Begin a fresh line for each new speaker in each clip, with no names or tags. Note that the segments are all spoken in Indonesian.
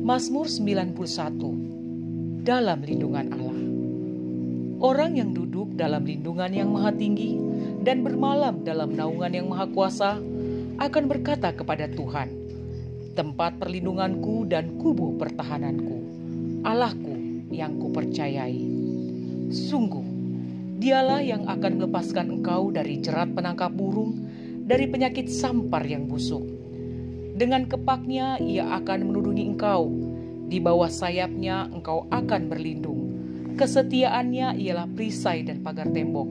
Mazmur 91. Dalam lindungan Allah. Orang yang duduk dalam lindungan yang maha tinggi dan bermalam dalam naungan yang maha kuasa akan berkata kepada Tuhan, tempat perlindunganku dan kubu pertahananku, Allahku yang kupercayai. Sungguh, dialah yang akan melepaskan engkau dari jerat penangkap burung, dari penyakit sampar yang busuk. Dengan kepaknya ia akan menudungi engkau, di bawah sayapnya engkau akan berlindung. Kesetiaannya ialah perisai dan pagar tembok.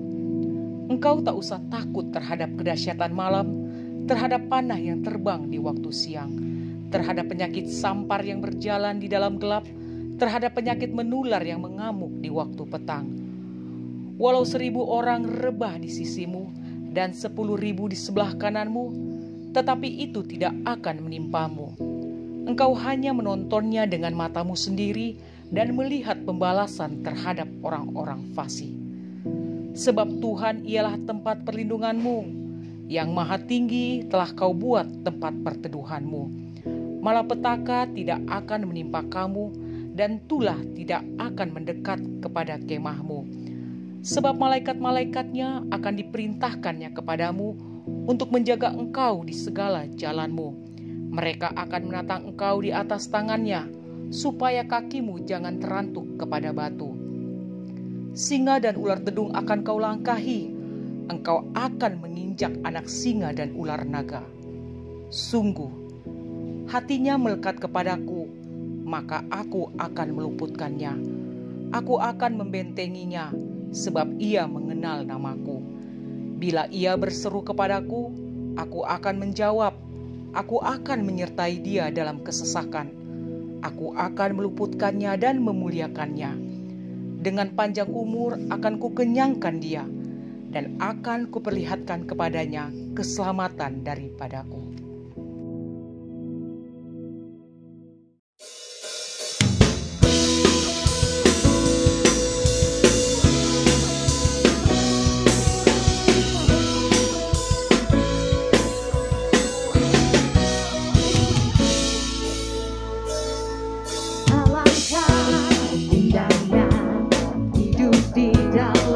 Engkau tak usah takut terhadap kedahsyatan malam, terhadap panah yang terbang di waktu siang, terhadap penyakit sampar yang berjalan di dalam gelap, terhadap penyakit menular yang mengamuk di waktu petang. Walau 1.000 orang rebah di sisimu dan 10.000 di sebelah kananmu, tetapi itu tidak akan menimpamu. Engkau hanya menontonnya dengan matamu sendiri dan melihat pembalasan terhadap orang-orang fasik. Sebab Tuhan ialah tempat perlindunganmu, yang maha tinggi telah kau buat tempat perteduhanmu. Malapetaka tidak akan menimpa kamu, dan tulah tidak akan mendekat kepada kemahmu. Sebab malaikat-malaikatnya akan diperintahkannya kepadamu untuk menjaga engkau di segala jalanmu. Mereka akan menatang engkau di atas tangannya, supaya kakimu jangan terantuk kepada batu. Singa dan ular dedung akan kau langkahi, engkau akan menginjak anak singa dan ular naga. Sungguh, hatinya melekat kepadaku, maka aku akan meluputkannya. Aku akan membentenginya, sebab ia mengenal namaku. Bila ia berseru kepadaku, aku akan menjawab. Aku akan menyertai dia dalam kesesakan. Aku akan meluputkannya dan memuliakannya. Dengan panjang umur akan kukenyangkan dia, dan akan kuperlihatkan kepadanya keselamatan daripadaku.
Setia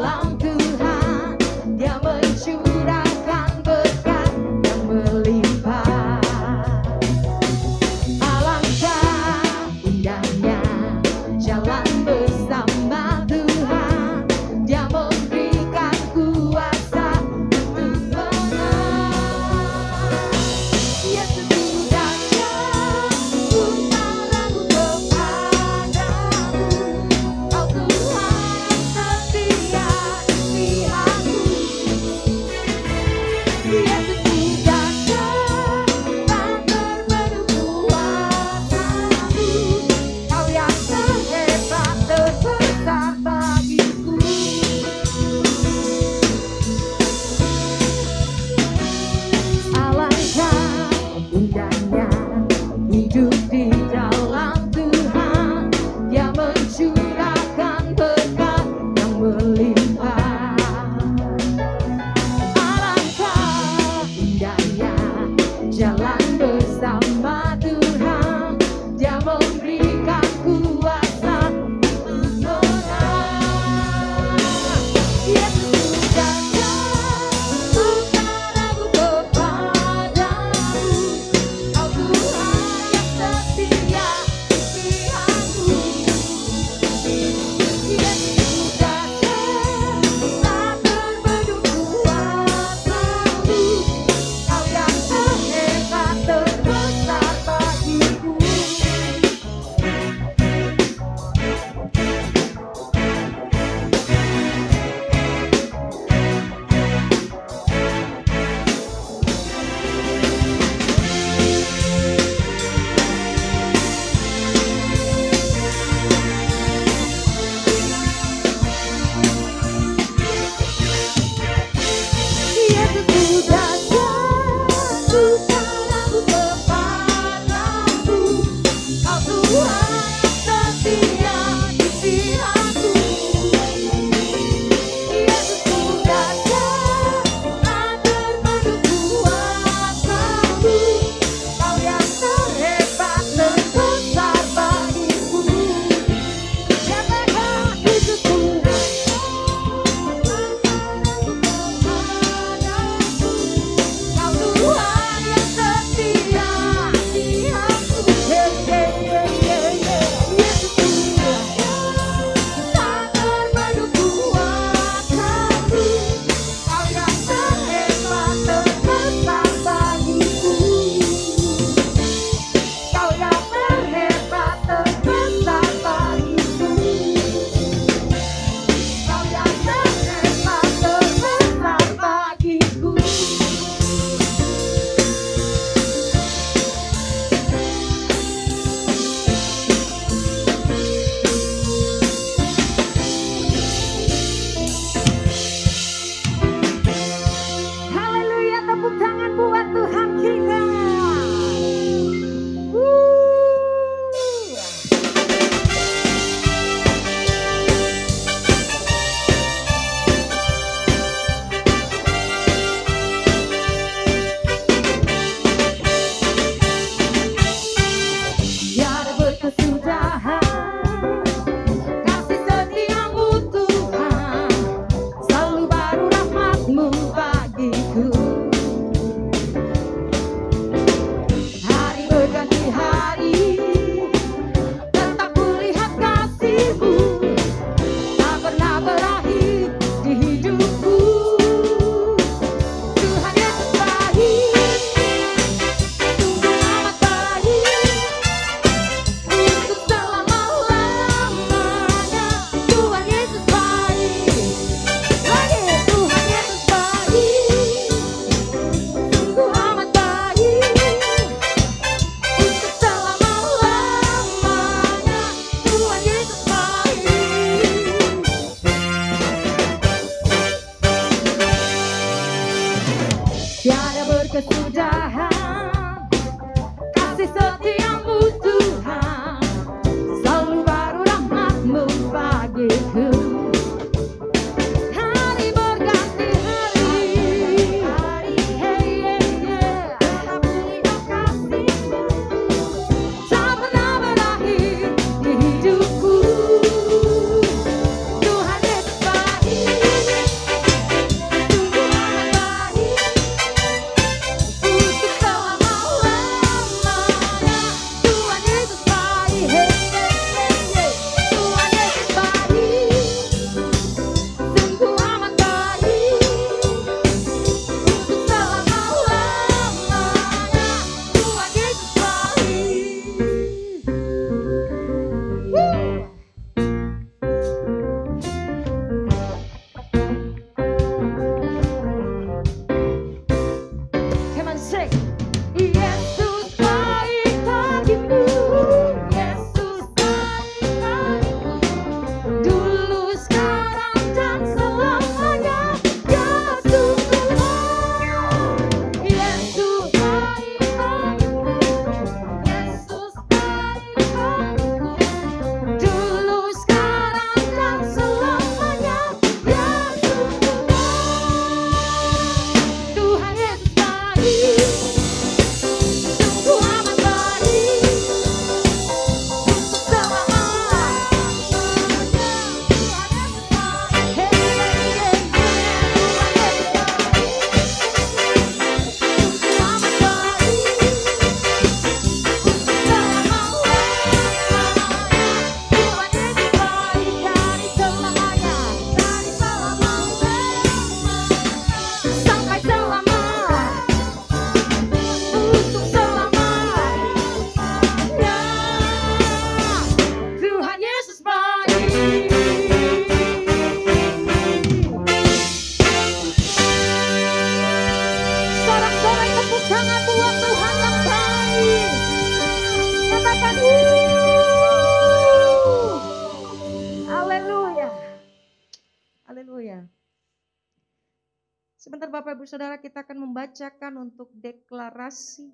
Sebentar Bapak Ibu Saudara, kita akan membacakan untuk deklarasi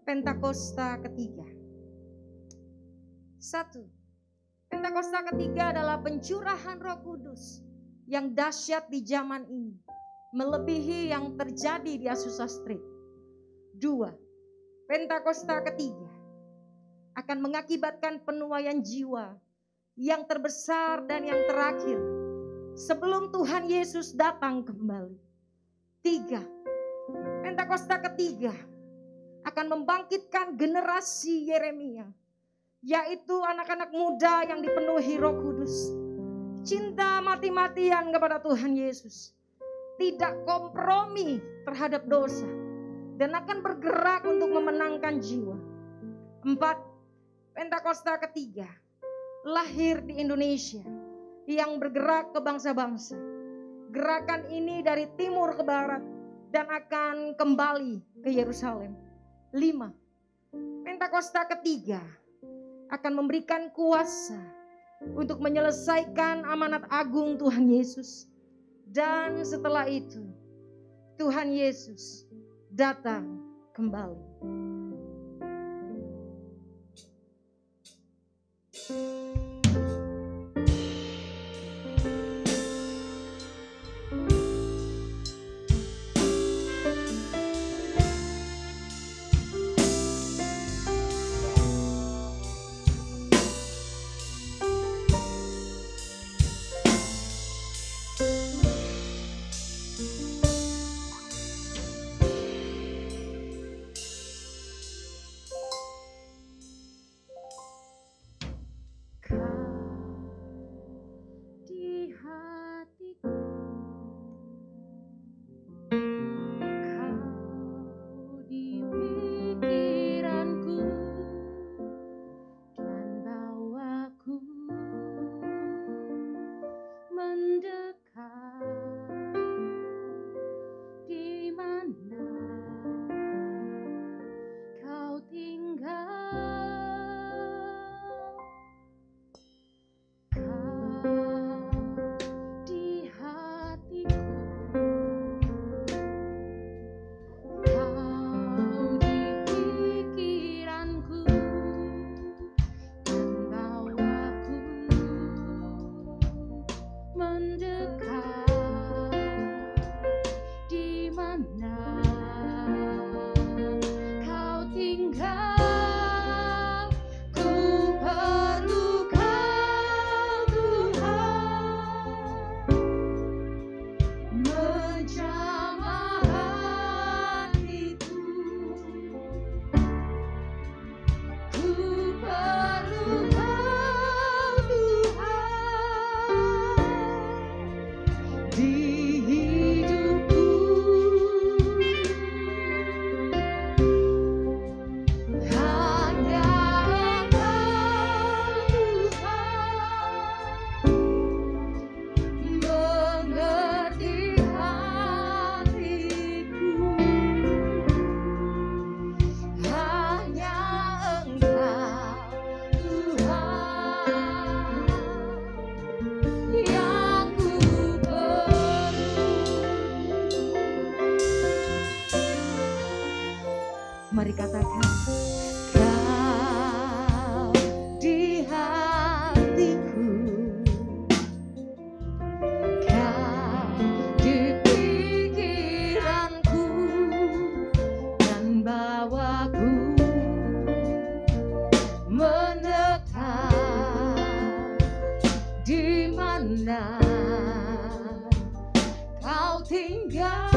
Pentakosta ketiga. 1. Pentakosta ketiga adalah pencurahan Roh Kudus yang dahsyat di zaman ini, melebihi yang terjadi di Azusa Street. 2. Pentakosta ketiga akan mengakibatkan penuaian jiwa yang terbesar dan yang terakhir sebelum Tuhan Yesus datang kembali. 3. Pentakosta ketiga akan membangkitkan generasi Yeremia, yaitu anak-anak muda yang dipenuhi Roh Kudus, cinta mati-matian kepada Tuhan Yesus, tidak kompromi terhadap dosa, dan akan bergerak untuk memenangkan jiwa. 4. Pentakosta ketiga lahir di Indonesia yang bergerak ke bangsa-bangsa. Gerakan ini dari timur ke barat dan akan kembali ke Yerusalem. 5. Pentakosta ketiga akan memberikan kuasa untuk menyelesaikan amanat agung Tuhan Yesus. Dan setelah itu Tuhan Yesus datang kembali. Mari katakan, Kau di hatiku, Kau di pikiranku, dan bawaku mendekat di mana Kau tinggal. Kau tinggal.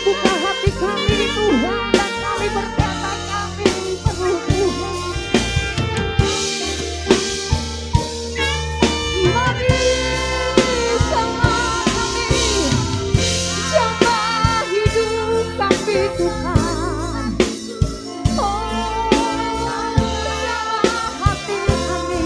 buka hati kami Tuhan, dan kami berkata kami perlu Tuhan. Mari sama kami, jamah hidup kami Tuhan. Oh, jamah hati kami.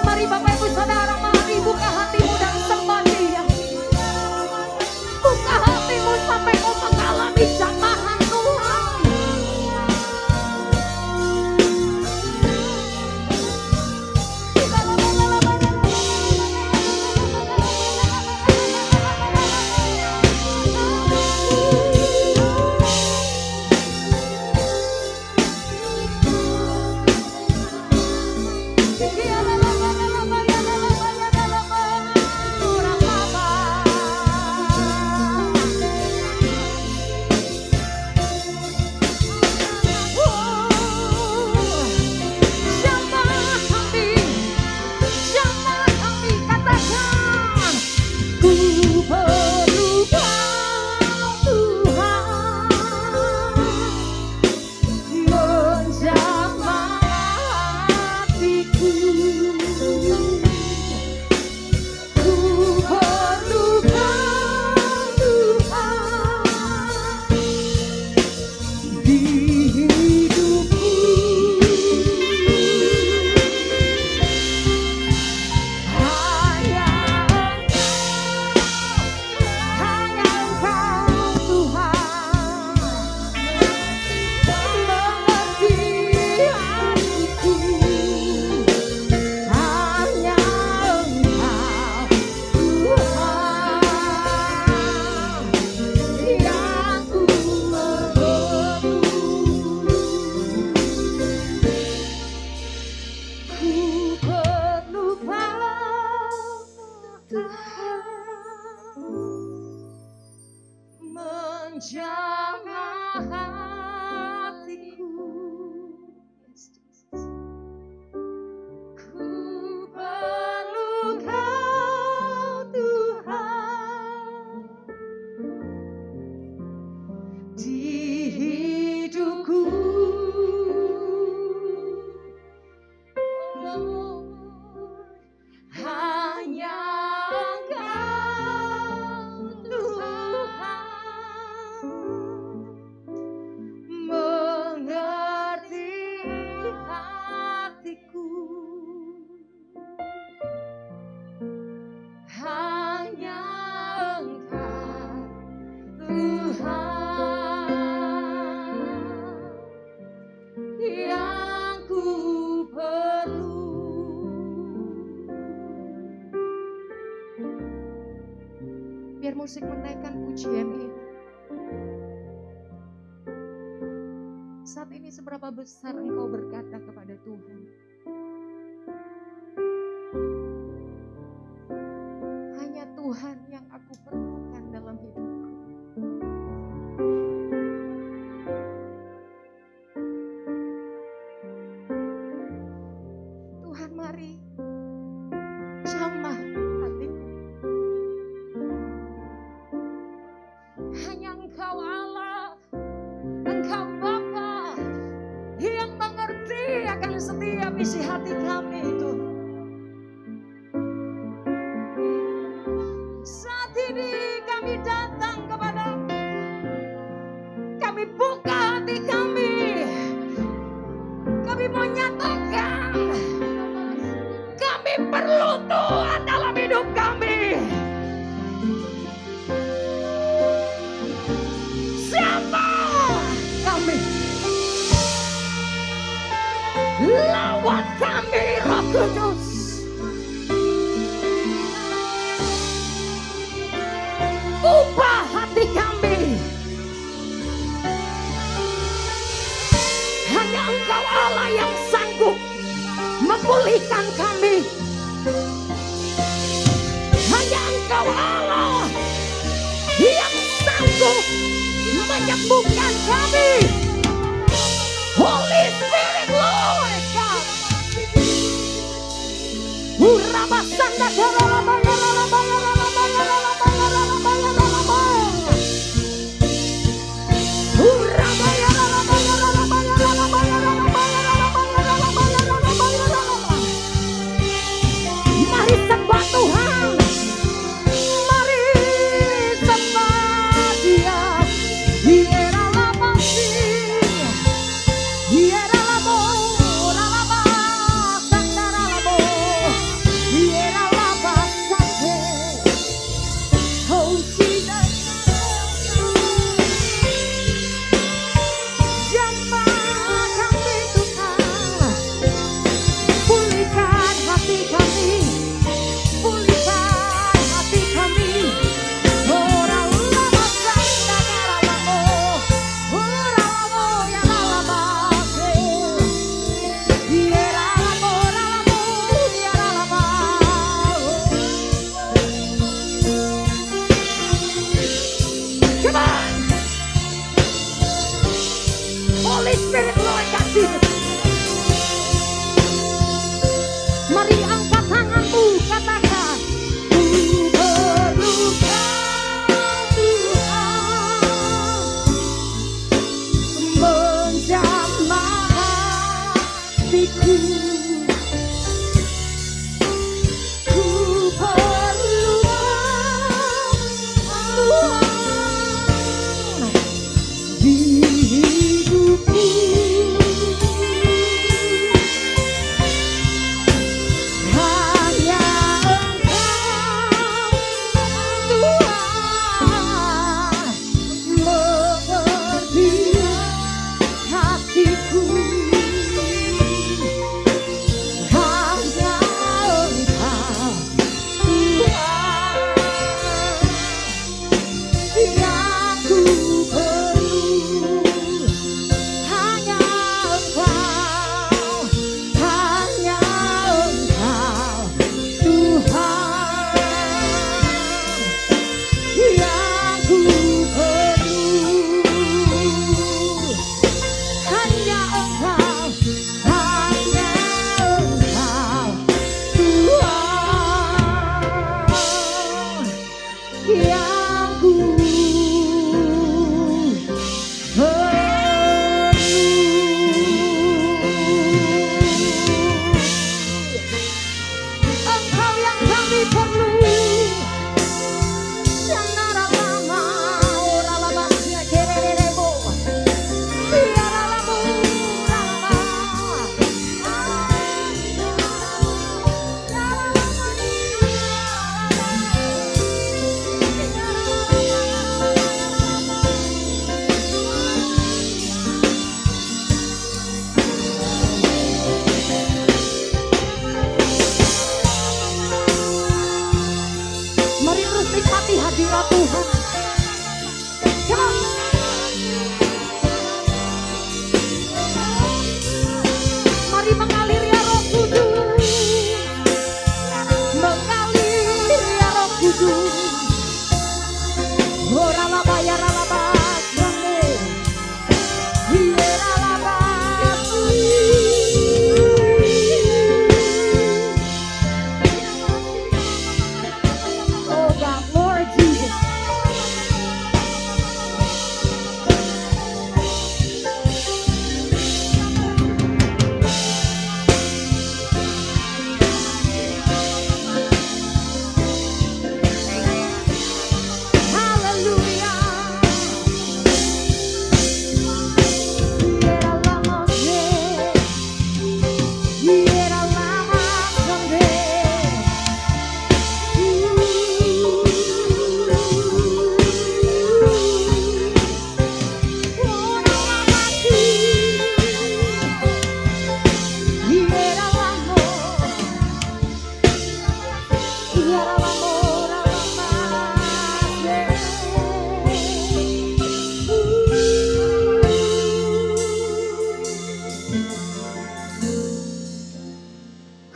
Mari Bapak Ibu Saudara, mari buka hatimu dan sembah Dia. Buka hatimu sampai kau mengalami jamahan Tuhan. Jamah kami, katakan, ku perlu Kau Tuhan, menjamah hatiku. Ku perlu Kau Tuhan di hidupku. Hanya Engkau Tuhan mengerti hatiku. Hanya Engkau Tuhan yang ku perlu. Ku perlu Kau Tuhan, menjamah hatiku. Yes, Jesus. Ku perlu Kau Tuhan di hidupku. Oh, hanya Engkau Tuhan mengerti hatiku. Hanya Engkau Tuhan yang ku perlu. Biar musik menaikkan pujian ini. Saat ini seberapa besar engkau berkata kepada Tuhan, hanya Tuhan yang aku perlukan dalam hidupku. Tuhan, mari jamah hatiku. Hanya Engkau Allah, Engkau Bapa yang mengerti akan setiap isi hati kami itu. Saat ini kami datang kepada, kami buka hati kami. Kami mau nyatakan, kami perlu Tuhan dalam hidup kami. Siapa kami? Lawan kami, Roh Kudus. Ubah hati kami. Hanya Engkau Allah yang sanggup membuat pulihkan kami. Hanya Engkau Allah yang sanggup menyembuhkan kami. Holy Spirit Lord God. Urabasanda daralabaya lalabaya lalabaya lalabaya lalabaya lalabaya. Urabaya lalabaya lalabaya lalabaya lalabaya lalabaya lalabaya lalabaya lalabaya. Mari sembah Tuhan. Mari sembah Dia. Hiera labasi. Hiera labo lalaba sandara labo. Hiera labasante. Oh Jesus. Jamah kami Tuhan. Pulihkan hati kami. Pulihkan hati kami. Orang lama sandara labo. Orang labo ya lalabase. Hiera labo lalabo. Hiera laba. Come on. Holy Spirit Lord God Jesus. Mari angkat tanganmu, katakan, ku perlukan Tuhan, menjamah hatiku. Ku perlukan Tuhan di hidupku.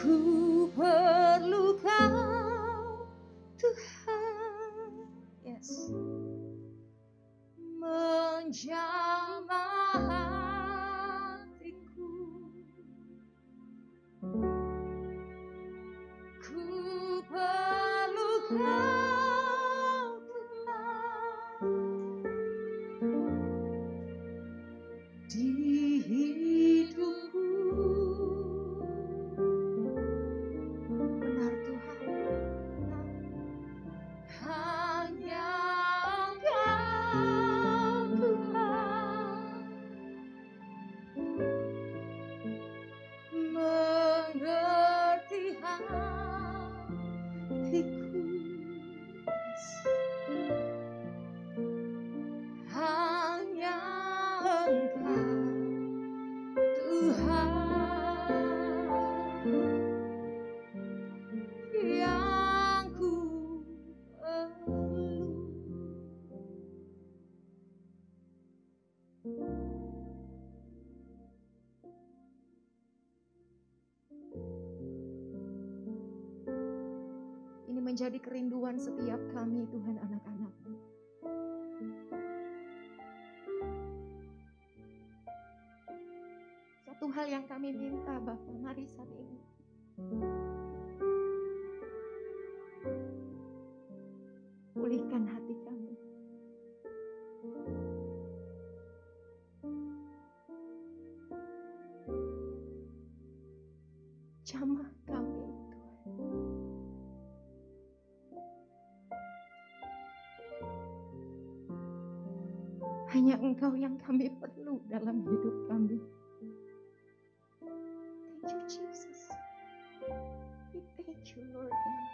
Ku perlu Kau Tuhan, yes, menjamah hatiku. Ku perlu Kau Tuhan di hidupku. Benar Tuhan, hanya Engkau Tuhan mengerti hatiku. Hanya Engkau Tuhan yang ku perlu. Ini menjadi kerinduan setiap kami, Tuhan, anak-anak-Mu. Satu hal yang kami minta, Bapa, mari saat ini. Pulihkan hati kami. Jamah kami, Tuhan. Hanya Engkau yang kami perlu dalam hidup kami. Thank you, Jesus. We thank you, Lord God.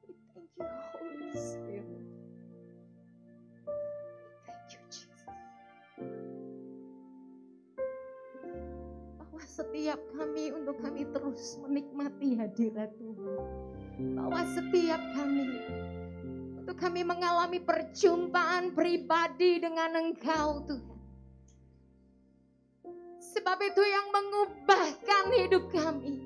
We thank you, Holy Spirit. Thank you, Jesus. Bawa setiap kami untuk kami terus menikmati hadirat Tuhan. Bawa setiap kami untuk kami mengalami perjumpaan pribadi dengan Engkau, Tuhan. Sebab itu yang mengubahkan hidup kami.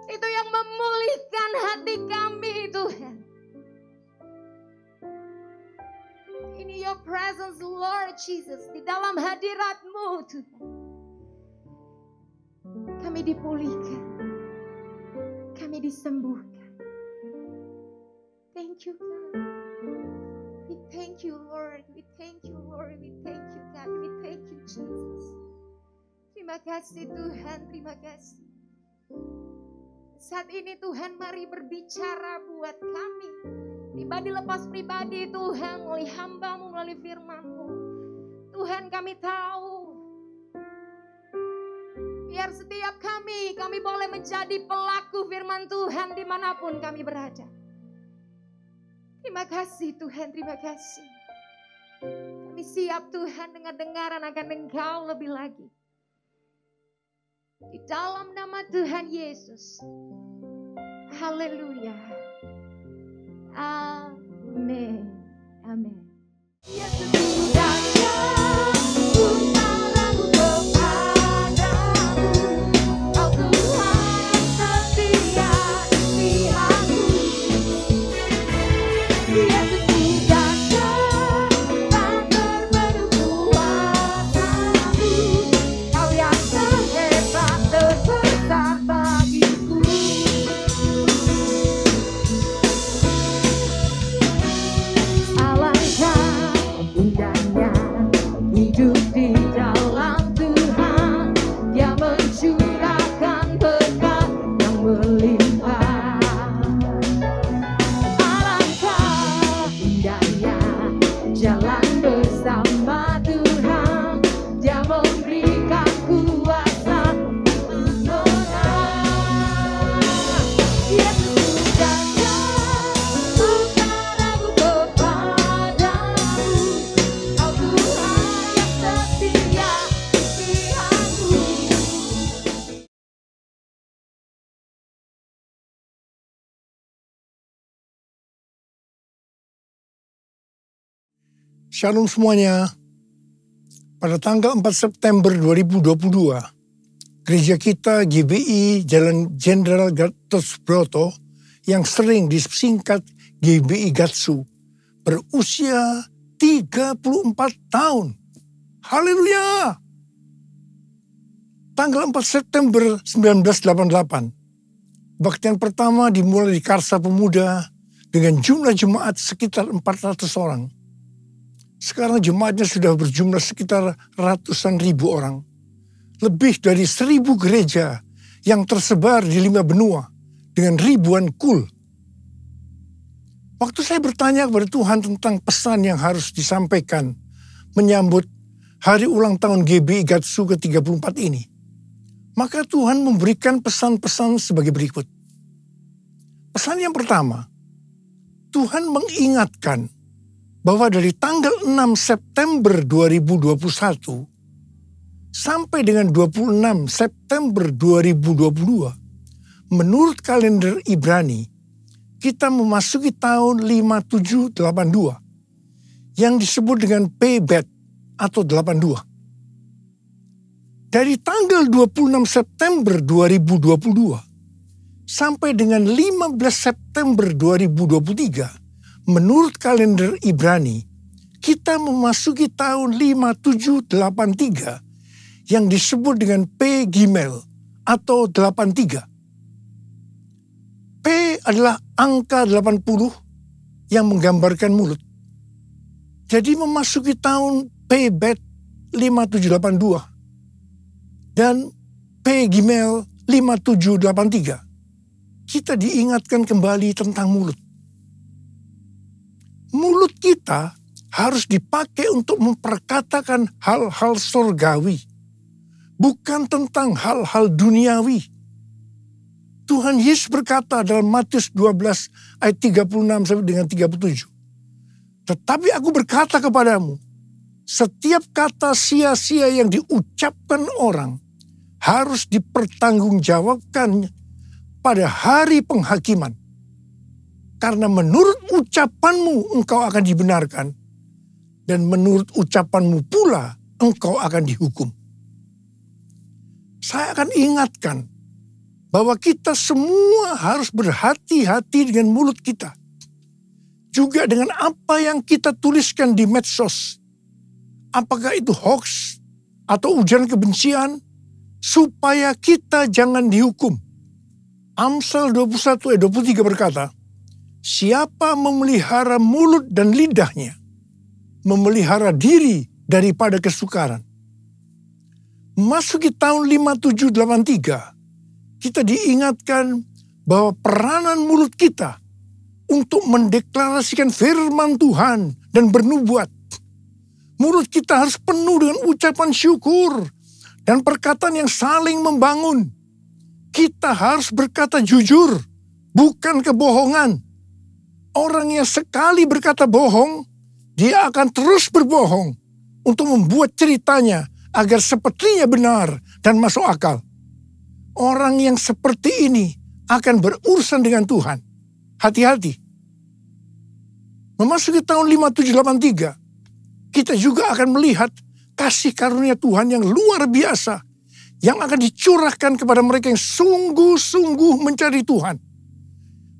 Itu yang memulihkan hati kami, Tuhan. In your presence, Lord Jesus, di dalam hadirat-Mu, Tuhan, kami dipulihkan, kami disembuhkan. Thank you, God. We thank you, Lord. We thank you, Lord. We thank you, God. We thank you, Jesus. Terima kasih, Tuhan. Terima kasih. Saat ini, Tuhan, mari berbicara buat kami. Pribadi lepas pribadi, Tuhan, melalui hamba-Mu, melalui firman-Mu. Tuhan, kami tahu. Biar setiap kami boleh menjadi pelaku firman Tuhan dimanapun kami berada. Terima kasih, Tuhan. Terima kasih. Kami siap, Tuhan, dengar-dengaran akan Engkau lebih lagi. Di dalam nama Tuhan Yesus. Haleluya. Amin. Amin. Yesus datang, putaranku kepadamu. Kau Tuhan setia di hatiku. Yesus datang, tak terpenuh kuasa-Mu. Kau yang terhebat, terbesar bagiku. Alangkah indahnya hidup di dalam Tuhan. Dia mencurahkan berkat yang melimpah. Alangkah indahnya jalan bersama Tuhan. Dia memberikan kuasa untuk menang. Yesus datang, putaraku kepadamu. Kau Tuhan yang setia di hatiku.
Shalom semuanya. Pada tanggal 4 September 2022, Gereja kita GBI Jalan Jenderal Gatot Subroto yang sering disingkat GBI Gatsu berusia 34 tahun. Haleluya! Tanggal 4 September 1988, kebaktian pertama dimulai di Karsa Pemuda dengan jumlah jemaat sekitar 400 orang. Sekarang jemaatnya sudah berjumlah sekitar ratusan ribu orang. Lebih dari 1.000 gereja yang tersebar di 5 benua dengan ribuan kul. Waktu saya bertanya kepada Tuhan tentang pesan yang harus disampaikan menyambut hari ulang tahun GBI Gatsu ke-34 ini, maka Tuhan memberikan pesan-pesan sebagai berikut. Pesan yang pertama, Tuhan mengingatkan bahwa dari tanggal 6 September 2021 sampai dengan 26 September 2022, menurut kalender Ibrani, kita memasuki tahun 5782 yang disebut dengan Pebet atau 82. Dari tanggal 26 September 2022 sampai dengan 15 September 2023, menurut kalender Ibrani, kita memasuki tahun 5783 yang disebut dengan P Gimel atau 83. P adalah angka 80 yang menggambarkan mulut. Jadi memasuki tahun P Bet 5782 dan P Gimel 5783. Kita diingatkan kembali tentang mulut. Mulut kita harus dipakai untuk memperkatakan hal-hal surgawi, bukan tentang hal-hal duniawi. Tuhan Yesus berkata dalam Matius 12 ayat 36 sampai dengan 37. Tetapi aku berkata kepadamu, setiap kata sia-sia yang diucapkan orang harus dipertanggungjawabkan pada hari penghakiman. Karena menurut ucapanmu engkau akan dibenarkan, dan menurut ucapanmu pula engkau akan dihukum. Saya akan ingatkan bahwa kita semua harus berhati-hati dengan mulut kita. Juga dengan apa yang kita tuliskan di medsos. Apakah itu hoax atau ujaran kebencian, supaya kita jangan dihukum. Amsal 21 ayat 23 berkata, siapa memelihara mulut dan lidahnya, memelihara diri daripada kesukaran. Masuki tahun 5783, kita diingatkan bahwa peranan mulut kita untuk mendeklarasikan firman Tuhan dan bernubuat. Mulut kita harus penuh dengan ucapan syukur dan perkataan yang saling membangun. Kita harus berkata jujur, bukan kebohongan. Orang yang sekali berkata bohong, dia akan terus berbohong untuk membuat ceritanya agar sepertinya benar dan masuk akal. Orang yang seperti ini akan berurusan dengan Tuhan. Hati-hati. Memasuki tahun 5783, kita juga akan melihat kasih karunia Tuhan yang luar biasa yang akan dicurahkan kepada mereka yang sungguh-sungguh mencari Tuhan.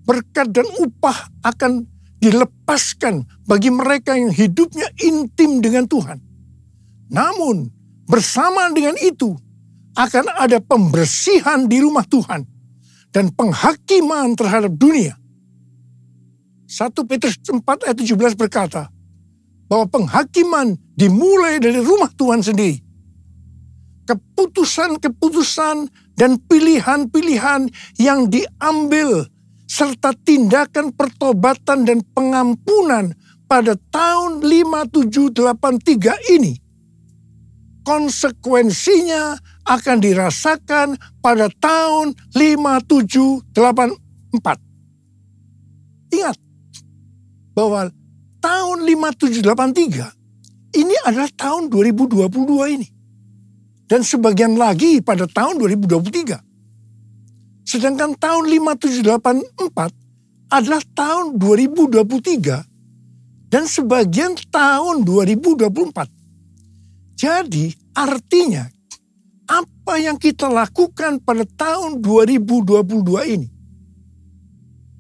Berkat dan upah akan dilepaskan bagi mereka yang hidupnya intim dengan Tuhan. Namun, bersamaan dengan itu, akan ada pembersihan di rumah Tuhan dan penghakiman terhadap dunia. 1 Petrus 4 ayat 17 berkata, bahwa penghakiman dimulai dari rumah Tuhan sendiri. Keputusan-keputusan dan pilihan-pilihan yang diambil serta tindakan pertobatan dan pengampunan pada tahun 5783 ini, konsekuensinya akan dirasakan pada tahun 5784. Ingat bahwa tahun 5783 ini adalah tahun 2022 ini. Dan sebagian lagi pada tahun 2023. Sedangkan tahun 5784 adalah tahun 2023 dan sebagian tahun 2024. Jadi artinya apa yang kita lakukan pada tahun 2022 ini,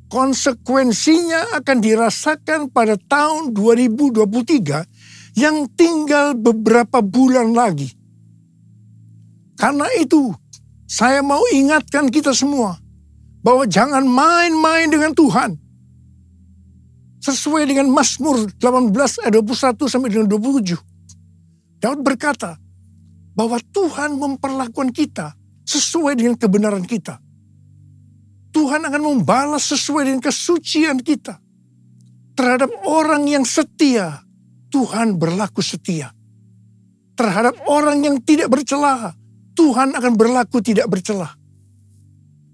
konsekuensinya akan dirasakan pada tahun 2023 yang tinggal beberapa bulan lagi. Karena itu, saya mau ingatkan kita semua bahwa jangan main-main dengan Tuhan. Sesuai dengan Mazmur 18 ayat 21 sampai dengan 27. Daud berkata bahwa Tuhan memperlakukan kita sesuai dengan kebenaran kita. Tuhan akan membalas sesuai dengan kesucian kita. Terhadap orang yang setia, Tuhan berlaku setia. Terhadap orang yang tidak bercela, Tuhan akan berlaku tidak bercela.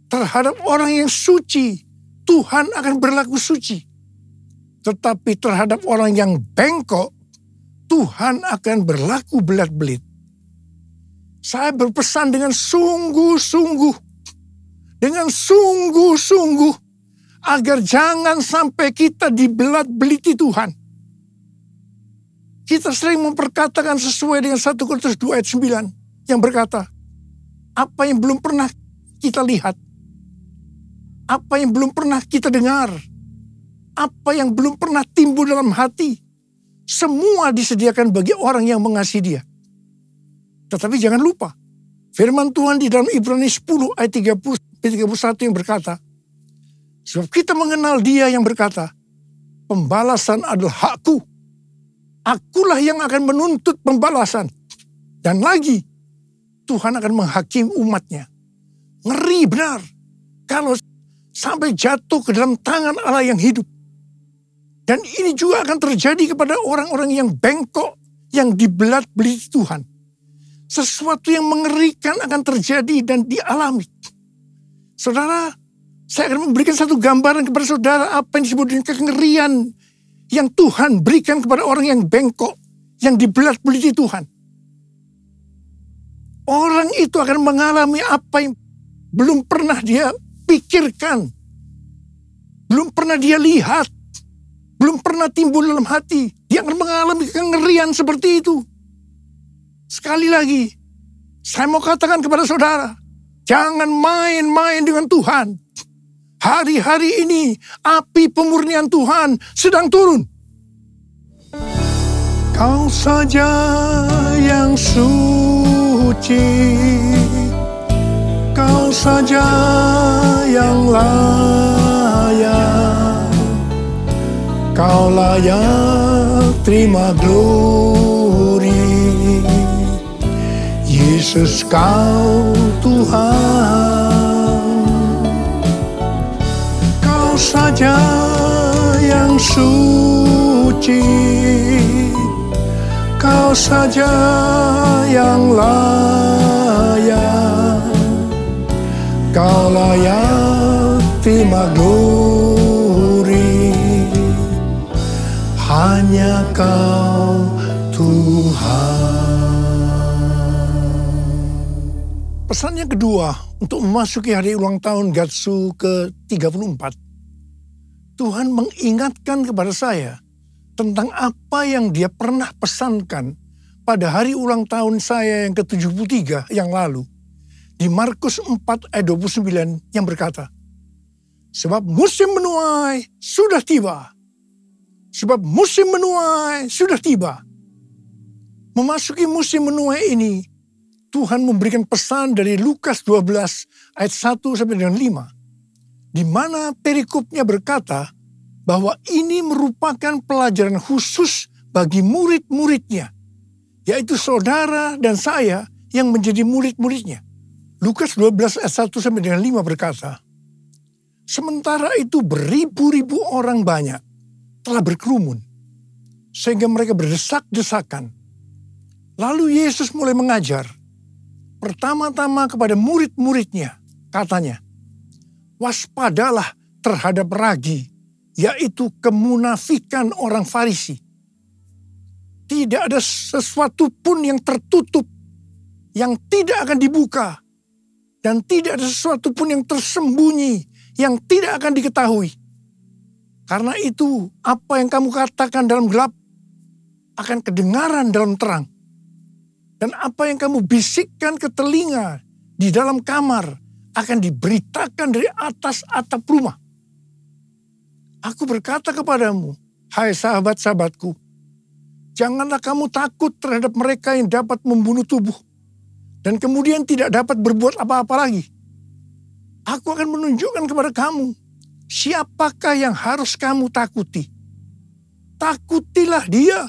Terhadap orang yang suci, Tuhan akan berlaku suci. Tetapi terhadap orang yang bengkok, Tuhan akan berlaku belat-belit. Saya berpesan dengan sungguh-sungguh, agar jangan sampai kita dibelat-beliti Tuhan. Kita sering memperkatakan sesuai dengan 1 Korintus 2 ayat 9 yang berkata, apa yang belum pernah kita lihat, apa yang belum pernah kita dengar, apa yang belum pernah timbul dalam hati, semua disediakan bagi orang yang mengasihi Dia. Tetapi jangan lupa, firman Tuhan di dalam Ibrani 10 ayat 30-31 yang berkata, sebab kita mengenal Dia yang berkata, pembalasan adalah hakku. Akulah yang akan menuntut pembalasan. Dan lagi, Tuhan akan menghakimi umatnya. Ngeri benar kalau sampai jatuh ke dalam tangan Allah yang hidup. Dan ini juga akan terjadi kepada orang-orang yang bengkok, yang dibelat-beliti Tuhan. Sesuatu yang mengerikan akan terjadi dan dialami. Saudara, saya akan memberikan satu gambaran kepada saudara apa yang disebut dengan kengerian yang Tuhan berikan kepada orang yang bengkok, yang dibelat-beliti Tuhan. Orang itu akan mengalami apa yang belum pernah dia pikirkan, belum pernah dia lihat, belum pernah timbul dalam hati. Dia akan mengalami kengerian seperti itu. Sekali lagi, saya mau katakan kepada saudara, jangan main-main dengan Tuhan. Hari-hari ini api pemurnian Tuhan sedang turun. Kau saja yang suci, Kau saja yang layak, Kau layak terima glori. Yesus Kau Tuhan. Kau saja yang suci, Kau saja yang layak, Kau layak terima glori. Hanya Kau Tuhan. Pesan yang kedua untuk memasuki hari ulang tahun Gatsu ke-34. Tuhan mengingatkan kepada saya tentang apa yang Dia pernah pesankan pada hari ulang tahun saya yang ke-73 yang lalu. Di Markus 4 ayat 29 yang berkata, sebab musim menuai sudah tiba. Sebab musim menuai sudah tiba. Memasuki musim menuai ini, Tuhan memberikan pesan dari Lukas 12 ayat 1 sampai dengan 5. Di mana perikopnya berkata bahwa ini merupakan pelajaran khusus bagi murid-muridnya, yaitu saudara dan saya yang menjadi murid-muridnya. Lukas 12 ayat 1 sampai dengan 5 berkata, sementara itu beribu-ribu orang banyak telah berkerumun, sehingga mereka berdesak-desakan. Lalu Yesus mulai mengajar, pertama-tama kepada murid-muridnya, katanya, waspadalah terhadap ragi, yaitu kemunafikan orang Farisi. Tidak ada sesuatu pun yang tertutup, yang tidak akan dibuka, dan tidak ada sesuatu pun yang tersembunyi, yang tidak akan diketahui. Karena itu, apa yang kamu katakan dalam gelap, akan kedengaran dalam terang. Dan apa yang kamu bisikkan ke telinga di dalam kamar akan diberitakan dari atas atap rumah. Aku berkata kepadamu, hai sahabat-sahabatku, janganlah kamu takut terhadap mereka yang dapat membunuh tubuh dan kemudian tidak dapat berbuat apa-apa lagi. Aku akan menunjukkan kepada kamu siapakah yang harus kamu takuti. Takutilah dia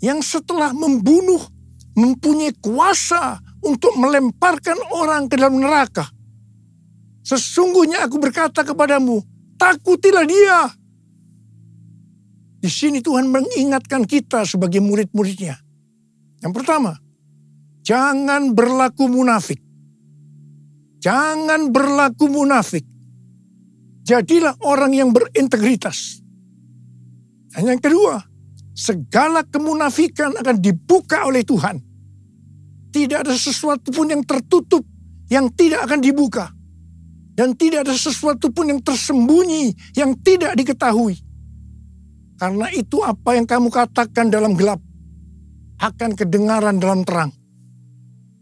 yang setelah membunuh mempunyai kuasa untuk melemparkan orang ke dalam neraka. Sesungguhnya aku berkata kepadamu, takutilah dia. Di sini Tuhan mengingatkan kita sebagai murid-muridnya. Yang pertama, jangan berlaku munafik. Jangan berlaku munafik. Jadilah orang yang berintegritas. Dan yang kedua, segala kemunafikan akan dibuka oleh Tuhan. Tidak ada sesuatu pun yang tertutup yang tidak akan dibuka. Dan tidak ada sesuatu pun yang tersembunyi yang tidak diketahui. Karena itu apa yang kamu katakan dalam gelap akan kedengaran dalam terang.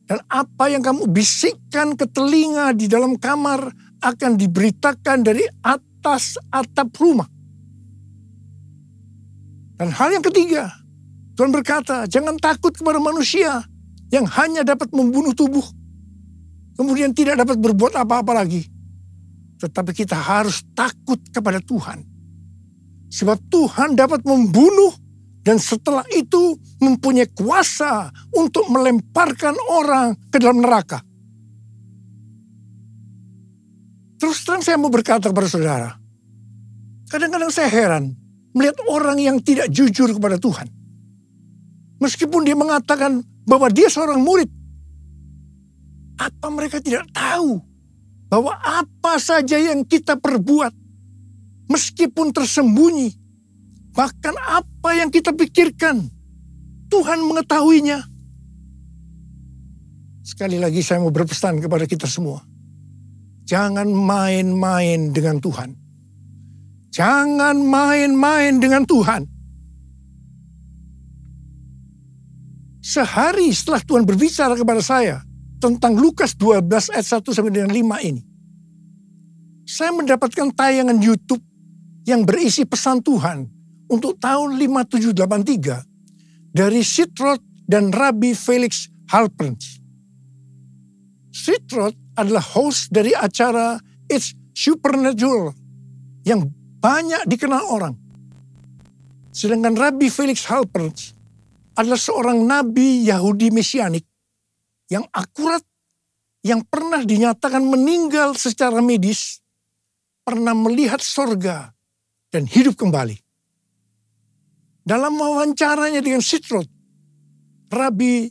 Dan apa yang kamu bisikkan ke telinga di dalam kamar akan diberitakan dari atas atap rumah. Dan hal yang ketiga, Tuhan berkata, jangan takut kepada manusia yang hanya dapat membunuh tubuh, kemudian tidak dapat berbuat apa-apa lagi. Tetapi kita harus takut kepada Tuhan. Sebab Tuhan dapat membunuh dan setelah itu mempunyai kuasa untuk melemparkan orang ke dalam neraka. Terus terang saya mau berkata kepada saudara, kadang-kadang saya heran melihat orang yang tidak jujur kepada Tuhan. Meskipun dia mengatakan bahwa dia seorang murid, apa mereka tidak tahu bahwa apa saja yang kita perbuat, meskipun tersembunyi, bahkan apa yang kita pikirkan, Tuhan mengetahuinya. Sekali lagi saya mau berpesan kepada kita semua. Jangan main-main dengan Tuhan. Jangan main-main dengan Tuhan. Sehari setelah Tuhan berbicara kepada saya tentang Lukas 12 ayat 1 sampai dengan 5 ini, saya mendapatkan tayangan YouTube yang berisi pesan Tuhan untuk tahun 5783 dari Seth Roth dan Rabbi Felix Halpern. Seth Roth adalah host dari acara It's Supernatural yang banyak dikenal orang. Sedangkan Rabbi Felix Halpern adalah seorang nabi Yahudi Mesianik yang akurat, yang pernah dinyatakan meninggal secara medis, pernah melihat sorga dan hidup kembali. Dalam wawancaranya dengan Seth Roth, Rabbi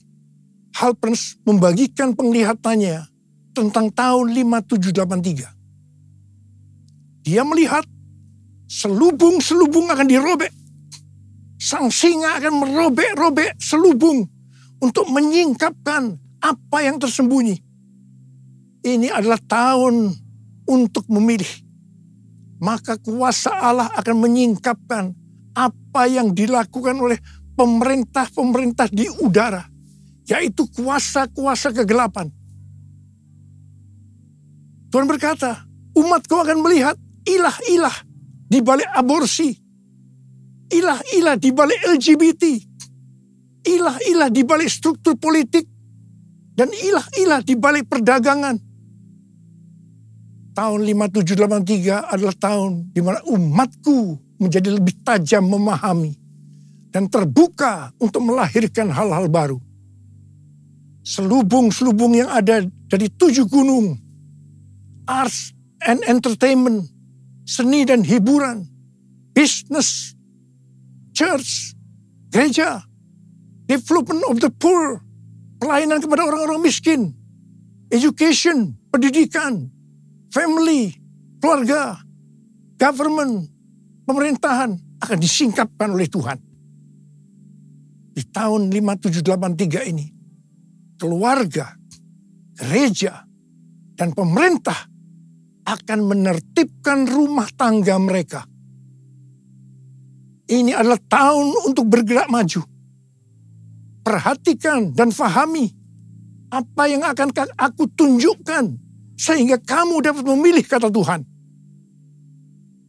Halpern membagikan penglihatannya tentang tahun 5783. Dia melihat selubung-selubung akan dirobek. Sang singa akan merobek-robek selubung untuk menyingkapkan apa yang tersembunyi. Ini adalah tahun untuk memilih. Maka kuasa Allah akan menyingkapkan apa yang dilakukan oleh pemerintah-pemerintah di udara, yaitu kuasa-kuasa kegelapan. Tuhan berkata, umatku akan melihat ilah-ilah di balik aborsi, ilah-ilah di balik LGBT, ilah-ilah di balik struktur politik, dan ilah-ilah di balik perdagangan. Tahun 5783 adalah tahun di mana umatku menjadi lebih tajam memahami dan terbuka untuk melahirkan hal-hal baru. Selubung-selubung yang ada dari 7 gunung, arts and entertainment, seni dan hiburan, business, church, gereja, development of the poor, pelayanan kepada orang-orang miskin, education, pendidikan, family, keluarga, government, pemerintahan akan disingkapkan oleh Tuhan. Di tahun 5783 ini, keluarga, gereja, dan pemerintah akan menertibkan rumah tangga mereka. Ini adalah tahun untuk bergerak maju. perhatikan dan fahami apa yang akan aku tunjukkan sehingga kamu dapat memilih kata Tuhan.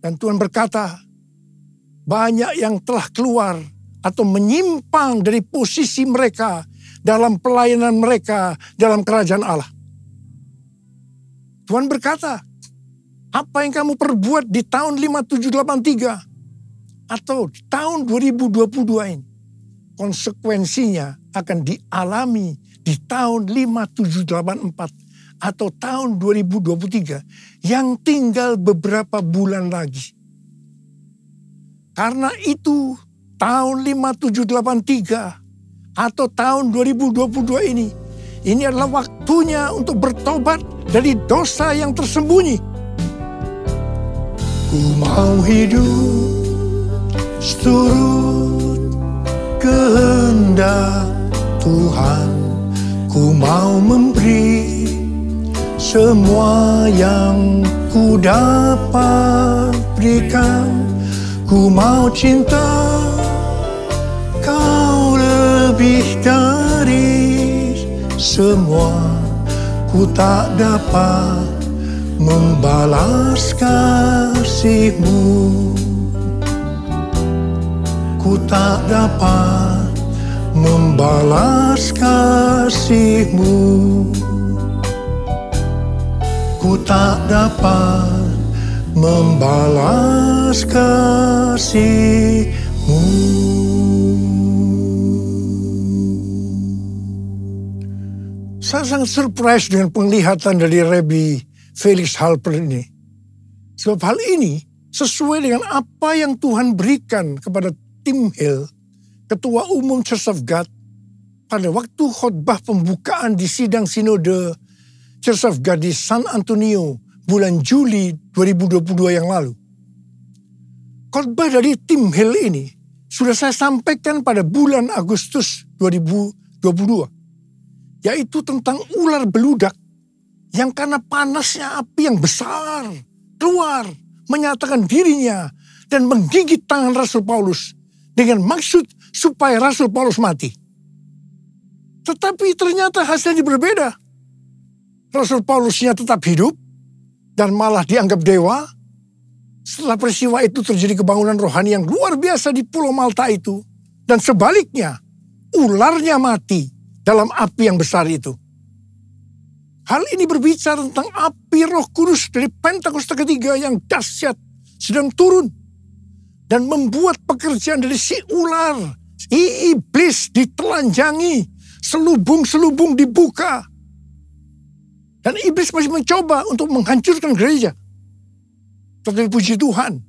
Dan Tuhan berkata, banyak yang telah keluar atau menyimpang dari posisi mereka dalam pelayanan mereka dalam kerajaan Allah. Tuhan berkata, apa yang kamu perbuat di tahun 5783 atau di tahun 2022 ini, konsekuensinya akan dialami di tahun 5784 atau tahun 2023 yang tinggal beberapa bulan lagi. Karena itu tahun 5783 atau tahun 2022 ini adalah waktunya untuk bertobat dari dosa yang tersembunyi. Ku mau hidup seturut kehendak Tuhan. Ku mau memberi semua yang ku dapat berikan. Ku mau cinta kau lebih dari semua. Ku tak dapat membalas kasih-Mu. Ku tak dapat membalas kasih-Mu. Ku tak dapat membalas kasih-Mu. Saya sangat surprise dengan penglihatan dari Rabbi Felix Halper ini. Sebab hal ini sesuai dengan apa yang Tuhan berikan kepada Tim Hill, Ketua Umum Church of God, pada waktu khotbah pembukaan di sidang sinode Church of God di San Antonio bulan Juli 2022 yang lalu. Khotbah dari Tim Hill ini sudah saya sampaikan pada bulan Agustus 2022. Yaitu tentang ular beludak yang karena panasnya api yang besar keluar menyatakan dirinya dan menggigit tangan Rasul Paulus dengan maksud supaya Rasul Paulus mati. Tetapi ternyata hasilnya berbeda. Rasul Paulusnya tetap hidup dan malah dianggap dewa. Setelah peristiwa itu terjadi kebangunan rohani yang luar biasa di Pulau Malta itu. Dan sebaliknya, ularnya mati dalam api yang besar itu. Hal ini berbicara tentang api Roh Kudus dari Pentakosta ketiga yang dahsyat sedang turun dan membuat pekerjaan dari si ular, si iblis ditelanjangi, selubung-selubung dibuka. Dan iblis masih mencoba untuk menghancurkan gereja. Tetapi puji Tuhan,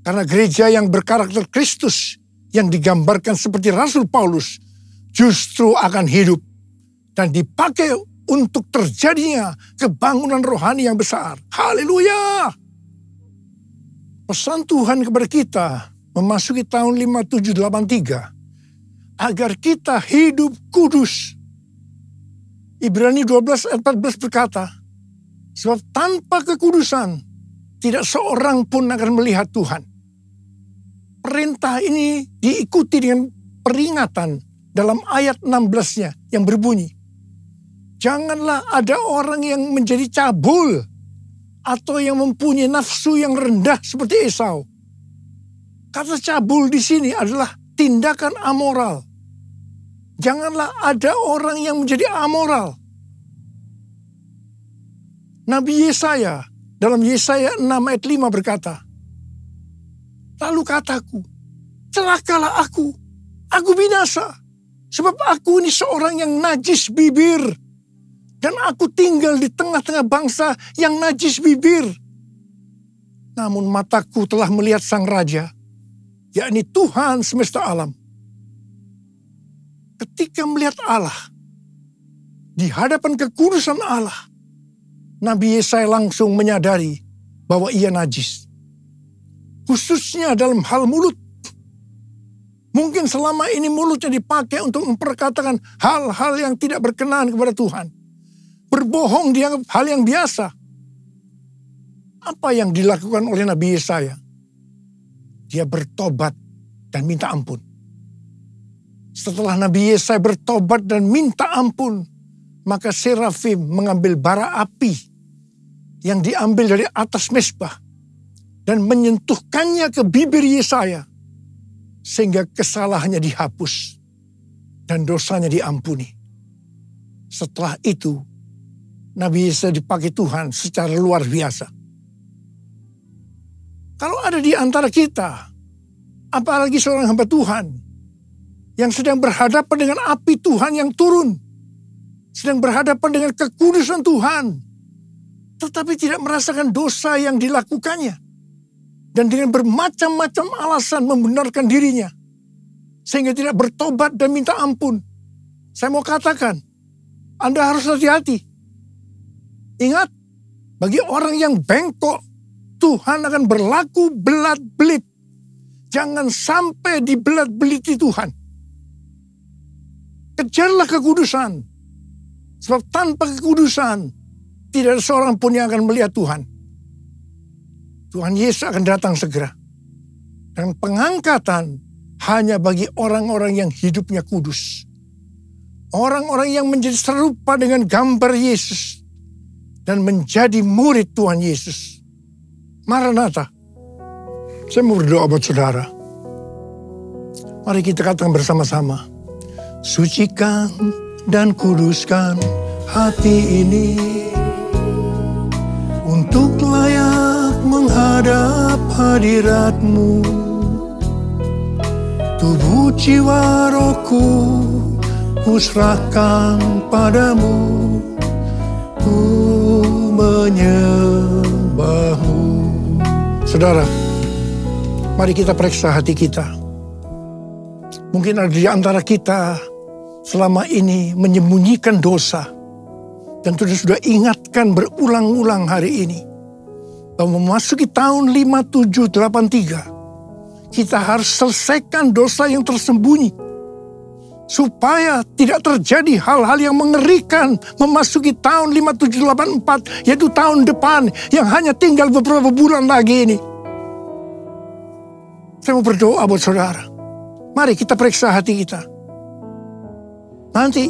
karena gereja yang berkarakter Kristus yang digambarkan seperti Rasul Paulus justru akan hidup dan dipakai untuk terjadinya kebangunan rohani yang besar. Haleluya! Pesan Tuhan kepada kita memasuki tahun 5783 agar kita hidup kudus. Ibrani 12 ayat 14 berkata, sebab tanpa kekudusan tidak seorang pun akan melihat Tuhan. Perintah ini diikuti dengan peringatan dalam ayat 16-nya yang berbunyi, janganlah ada orang yang menjadi cabul atau yang mempunyai nafsu yang rendah seperti Esau. Kata cabul di sini adalah tindakan amoral. Janganlah ada orang yang menjadi amoral. Nabi Yesaya dalam Yesaya 6 ayat 5 berkata, lalu kataku, celakalah aku binasa. Sebab aku ini seorang yang najis bibir. Dan aku tinggal di tengah-tengah bangsa yang najis bibir. Namun mataku telah melihat Sang Raja, yakni Tuhan semesta alam. Ketika melihat Allah, di hadapan kekudusan Allah, Nabi Yesaya langsung menyadari bahwa ia najis. Khususnya dalam hal mulut. Mungkin selama ini mulutnya dipakai untuk memperkatakan hal-hal yang tidak berkenan kepada Tuhan. Berbohong dianggap hal yang biasa. Apa yang dilakukan oleh Nabi Yesaya? Dia bertobat dan minta ampun. Setelah Nabi Yesaya bertobat dan minta ampun, maka serafim mengambil bara api yang diambil dari atas mezbah dan menyentuhkannya ke bibir Yesaya, sehingga kesalahannya dihapus dan dosanya diampuni. Setelah itu, Nabi Yesaya dipakai Tuhan secara luar biasa. Kalau ada di antara kita, apalagi seorang hamba Tuhan yang sedang berhadapan dengan api Tuhan yang turun, sedang berhadapan dengan kekudusan Tuhan, tetapi tidak merasakan dosa yang dilakukannya, dan dengan bermacam-macam alasan membenarkan dirinya, sehingga tidak bertobat dan minta ampun. Saya mau katakan, Anda harus hati-hati. Ingat, bagi orang yang bengkok, Tuhan akan berlaku belat-belit. Jangan sampai dibelat-beliti Tuhan. Kejarlah kekudusan. Sebab tanpa kekudusan, tidak ada seorang pun yang akan melihat Tuhan. Tuhan Yesus akan datang segera. Dan pengangkatan hanya bagi orang-orang yang hidupnya kudus. Orang-orang yang menjadi serupa dengan gambar Yesus. Dan menjadi murid Tuhan Yesus. Maranatha. Saya mau berdoa buat saudara. Mari kita katakan bersama-sama. Sucikan dan kuduskan hati ini untuk layak menghadap hadirat-Mu. Tubuh jiwa rohku kuserahkan padamu, ku menyembah-Mu. Saudara, mari kita periksa hati kita. Mungkin ada di antara kita selama ini menyembunyikan dosa. Dan sudah ingatkan berulang-ulang hari ini. Bahwa memasuki tahun 5783. Kita harus selesaikan dosa yang tersembunyi. Supaya tidak terjadi hal-hal yang mengerikan memasuki tahun 5784. Yaitu tahun depan yang hanya tinggal beberapa bulan lagi ini. Saya mau berdoa buat saudara. Mari kita periksa hati kita. Nanti,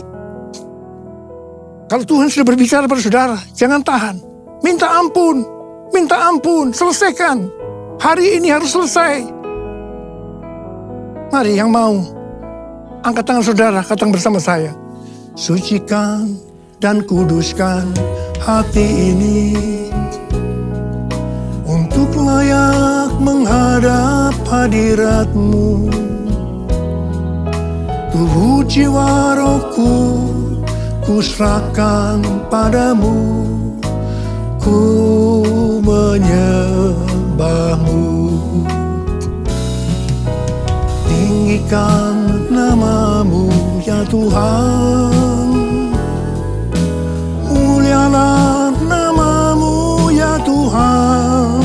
kalau Tuhan sudah berbicara pada saudara, jangan tahan. Minta ampun, selesaikan. Hari ini harus selesai. Mari yang mau, angkat tangan saudara, katakan bersama saya. Sucikan dan kuduskan hati ini untuk layak menghadap hadirat-Mu. Tubuh jiwa rohku kuserahkan padamu, ku menyembah-Mu. Tinggikan nama-Mu ya Tuhan, mulialah nama-Mu ya Tuhan.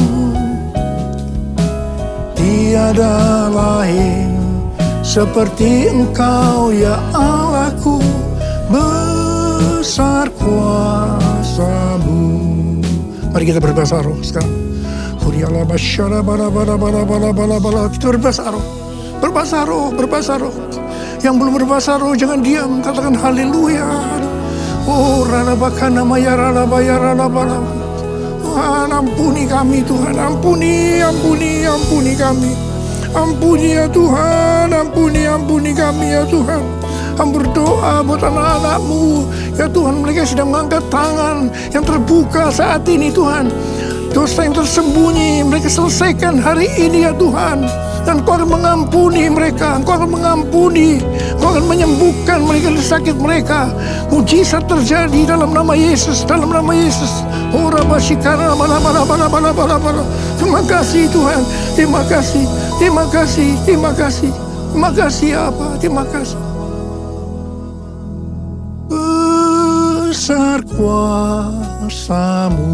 Tiada lain seperti Engkau ya Allahku, besar kuasa-Mu. Mari kita berbahasa roh sekarang. Kita berbahasa roh. Berbahasa roh. Yang belum berbahasa roh jangan diam, katakan haleluya. Oh, ranabakana maya ranabaya ranabara. Ampuni kami Tuhan, ampuni kami. Ampuni ya Tuhan, ampuni kami ya Tuhan. Kami berdoa buat anak-anak-Mu. Ya Tuhan, mereka sedang mengangkat tangan yang terbuka saat ini Tuhan. Dosa yang tersembunyi, mereka selesaikan hari ini ya Tuhan. Dan Kau akan mengampuni mereka, Kau akan mengampuni, Kau akan menyembuhkan mereka dari sakit mereka. Mujizat terjadi dalam nama Yesus, dalam nama Yesus. Terima kasih Tuhan, terima kasih apa, terima kasih. Besar kuasa-Mu,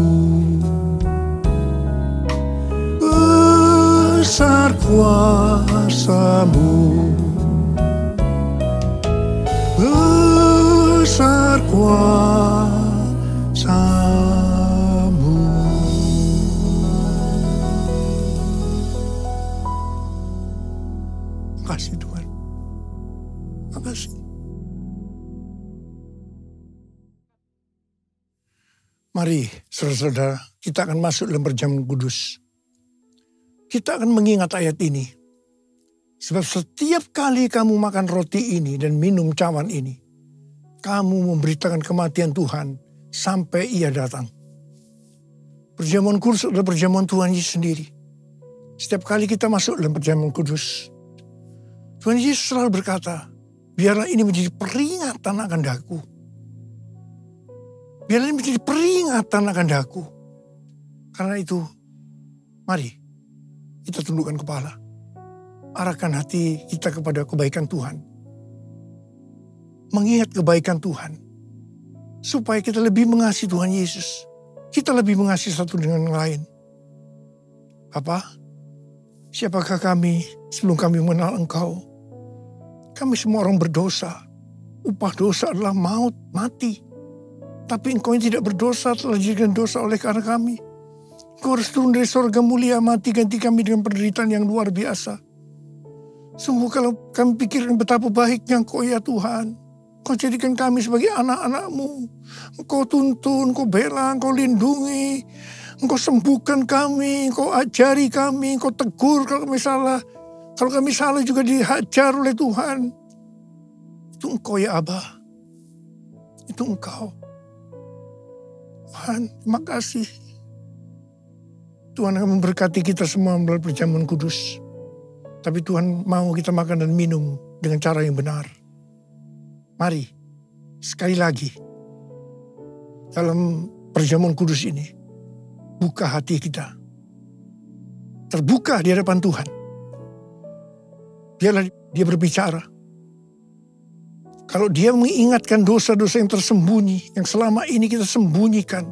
besar kuasa-Mu, besar kuasa-Mu. Makasih Tuhan, Mari saudara-saudara, kita akan masuk dalam perjamuan kudus. Kita akan mengingat ayat ini. Sebab setiap kali kamu makan roti ini dan minum cawan ini, kamu memberitakan kematian Tuhan sampai Ia datang. Perjamuan kudus adalah perjamuan Tuhan Yesus sendiri. Setiap kali kita masuk dalam perjamuan kudus, Tuhan Yesus selalu berkata, biarlah ini menjadi peringatan akan daku. Biarlah ini menjadi peringatan akan daku. Karena itu, mari kita tundukkan kepala. Arahkan hati kita kepada kebaikan Tuhan. Mengingat kebaikan Tuhan. Supaya kita lebih mengasihi Tuhan Yesus. Kita lebih mengasihi satu dengan yang lain. Bapa, siapakah kami sebelum kami mengenal Engkau? Kami semua orang berdosa. Upah dosa adalah maut, mati. Tapi Engkau yang tidak berdosa telah dijadikan dosa oleh karena kami. Engkau harus turun dari surga mulia, mati ganti kami dengan penderitaan yang luar biasa. Sungguh kalau kami pikirkan betapa baiknya Engkau ya Tuhan. Engkau jadikan kami sebagai anak-anak-Mu. Engkau tuntun, Engkau bela, Engkau lindungi. Engkau sembuhkan kami, Engkau ajari kami, Engkau tegur kalau kami salah. Kalau kami salah juga dihajar oleh Tuhan. Itu Engkau ya Abah. Itu Engkau. Tuhan, terima kasih. Tuhan akan memberkati kita semua melalui perjamuan kudus. Tapi Tuhan mau kita makan dan minum dengan cara yang benar. Mari, sekali lagi, dalam perjamuan kudus ini, buka hati kita. Terbuka di hadapan Tuhan. Biarlah Dia berbicara. Kalau Dia mengingatkan dosa-dosa yang tersembunyi, yang selama ini kita sembunyikan.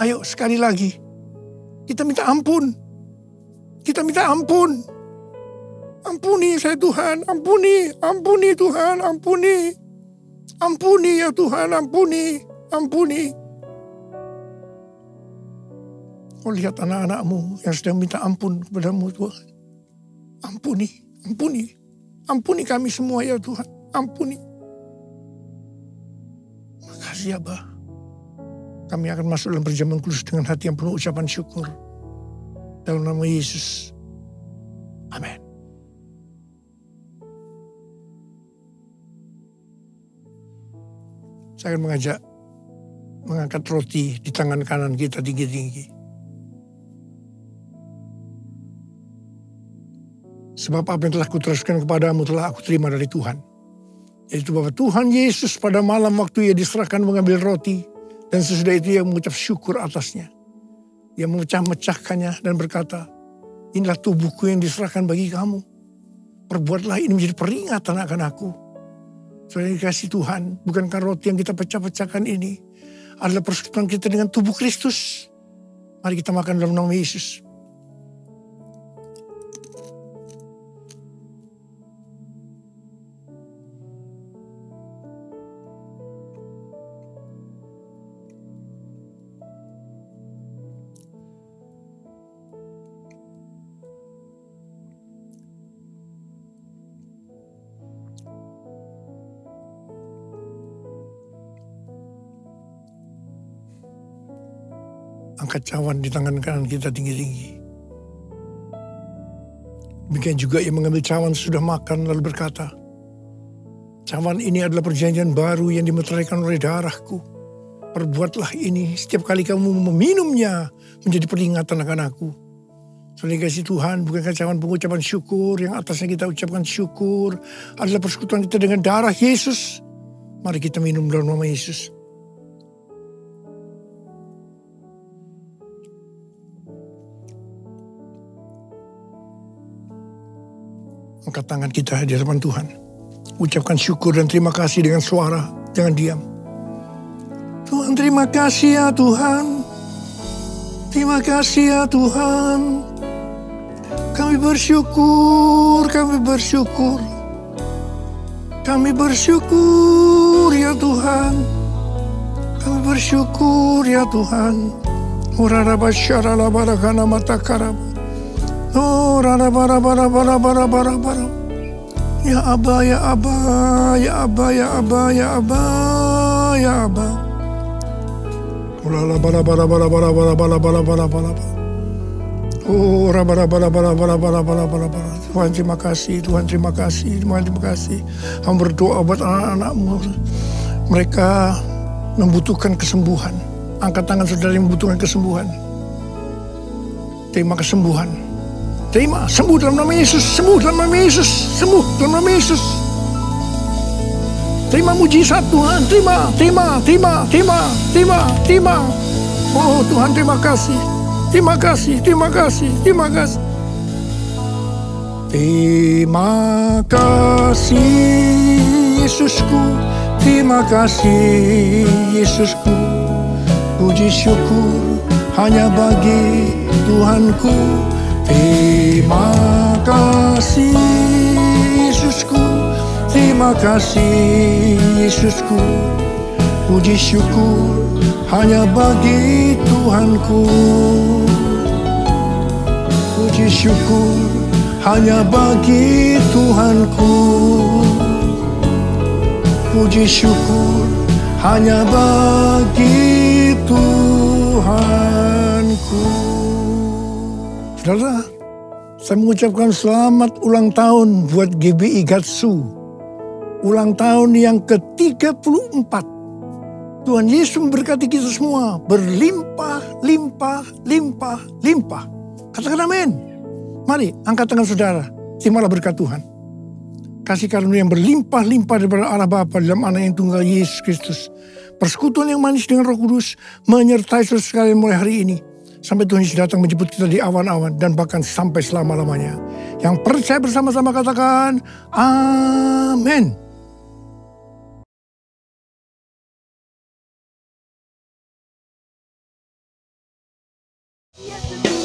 Ayo sekali lagi, kita minta ampun. Kita minta ampun. Ampuni saya Tuhan, ampuni Tuhan, ampuni. Ampuni ya Tuhan, ampuni. Kau lihat anak-anak-Mu yang sedang minta ampun kepada-Mu Tuhan. Ampuni kami semua ya Tuhan, ampuni. Makasih ya Abah. Kami akan masuk dalam perjamuan kudus dengan hati yang penuh ucapan syukur. Dalam nama Yesus. Amin. Saya akan mengangkat roti di tangan kanan kita tinggi-tinggi. Sebab apa yang telah kuteruskan kepadamu telah aku terima dari Tuhan. Yaitu bahwa Tuhan Yesus pada malam waktu Ia diserahkan mengambil roti. Dan sesudah itu Ia mengucap syukur atasnya. Ia memecah-mecahkannya dan berkata, inilah tubuhku yang diserahkan bagi kamu. Perbuatlah ini menjadi peringatan akan aku. Saudara dikasih Tuhan, bukankah roti yang kita pecah-pecahkan ini adalah persekutuan kita dengan tubuh Kristus? Mari kita makan dalam nama Yesus. Angkat cawan di tangan kanan kita tinggi-tinggi. Demikian juga Ia mengambil cawan sudah makan lalu berkata, cawan ini adalah perjanjian baru yang dimeteraikan oleh darahku. Perbuatlah ini setiap kali kamu meminumnya menjadi peringatan akan aku. Saudara kasih Tuhan, bukankah cawan pengucapan syukur yang atasnya kita ucapkan syukur adalah persekutuan kita dengan darah Yesus. Mari kita minum dalam nama Yesus. Angkat tangan kita di hadapan Tuhan. Ucapkan syukur dan terima kasih dengan suara. Jangan diam. Tuhan terima kasih ya Tuhan. Terima kasih ya Tuhan. Kami bersyukur. Kami bersyukur. Kami bersyukur ya Tuhan. Kami bersyukur ya Tuhan. Urarabasyarala barakana matakarab. Oh, rara bara bara bara bara bara bara. Ya Abba, ya Abba, ya Abba, ya Abba, ya Abba, ya Abba. Oh, Tuhan terima kasih, Tuhan terima kasih, Tuhan terima kasih. Hamba berdoa buat anak-anakmu. Mereka membutuhkan kesembuhan. Angkat tangan saudara yang membutuhkan kesembuhan. Terima kesembuhan. Terima, sembuh dalam nama Yesus, sembuh dalam nama Yesus, sembuh dalam nama Yesus. Terima mujizat Tuhan, terima. Oh Tuhan terima kasih. Terima kasih. Terima kasih Yesusku. Terima kasih Yesusku. Puji syukur hanya bagi Tuhanku. Terima kasih Yesusku. Terima kasih Yesusku. Puji syukur hanya bagi Tuhanku. Puji syukur hanya bagi Tuhanku. Puji syukur hanya bagi Tuhanku. Saudara, saya mengucapkan selamat ulang tahun buat GBI Gatsu. Ulang tahun yang ke-34. Tuhan Yesus memberkati kita semua. Berlimpah. Katakan amin. Mari, angkat tangan saudara. Terimalah berkat Tuhan. Kasih karunia yang berlimpah-limpah daripada Allah Bapa dalam Anak yang tunggal Yesus Kristus. Persekutuan yang manis dengan Roh Kudus menyertai saudara sekalian mulai hari ini. Sampai Tuhan Yesus datang menjemput kita di awan-awan dan bahkan sampai selama-lamanya. Yang percaya bersama-sama katakan, amin.
Yesus